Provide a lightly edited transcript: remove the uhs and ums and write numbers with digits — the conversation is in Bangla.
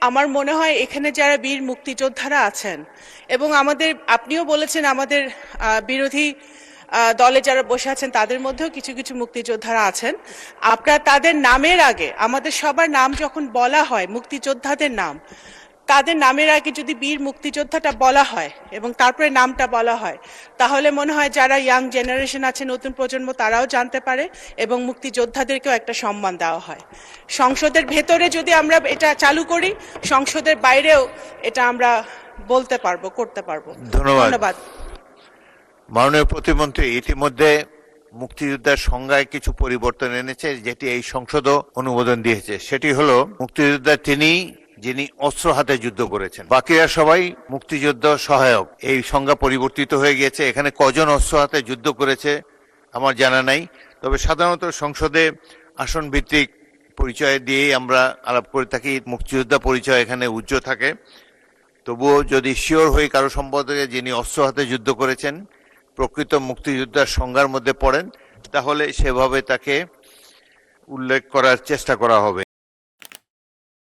আমার মনে হয় এখানে যারা বীর মুক্তিযোদ্ধারা আছেন এবং আপনিও বলেছেন আমাদের বিরোধী দলে যারা বসে আছেন তাদের মধ্যেও কিছু কিছু মুক্তিযোদ্ধারা আছেন। আপনারা তাদের নামের আগে, আমাদের সবার নাম যখন বলা হয়, মুক্তিযোদ্ধাদের নাম, তাদের নামের আগে যদি বীর মুক্তিযোদ্ধাটা বলা হয় এবং তারপরে নামটা বলা হয়, তাহলে মনে হয় যারা ইয়াং জেনারেশন আছে, নতুন প্রজন্ম, তারাও জানতে পারে এবং মুক্তিযোদ্ধাদেরকেও একটা সম্মান দেওয়া হয়। সংসদের ভেতরে যদি আমরা এটা চালু করি, সংসদের বাইরেও এটা আমরা বলতে পারবো, করতে পারবো। ধন্যবাদ। মাননীয় প্রতিমন্ত্রী ইতিমধ্যে মুক্তিযোদ্ধার সংজ্ঞায় কিছু পরিবর্তন এনেছে, যেটি এই সংসদও অনুমোদন দিয়েছে। সেটি হলো মুক্তিযোদ্ধা যিনি অস্ত্র হাতে যুদ্ধ করেছেন, বাকিরা সবাই মুক্তিযোদ্ধা সহায়ক। এই সংজ্ঞা পরিবর্তিত হয়ে গিয়েছে। এখানে কজন অস্ত্র হাতে যুদ্ধ করেছে আমার জানা নাই, তবে সাধারণত সংসদে আসন ভিত্তিক পরিচয় দিয়েই আমরা আলাপ করে থাকি। মুক্তিযোদ্ধা পরিচয় এখানে উজ্জ্বল থাকে। তবুও যদি শিওর হয়ে কারো সম্পর্কে যিনি অস্ত্র হাতে যুদ্ধ করেছেন প্রকৃত মুক্তিযোদ্ধার সংজ্ঞার মধ্যে পড়েন, তাহলে সেভাবে তাকে উল্লেখ করার চেষ্টা করা হবে।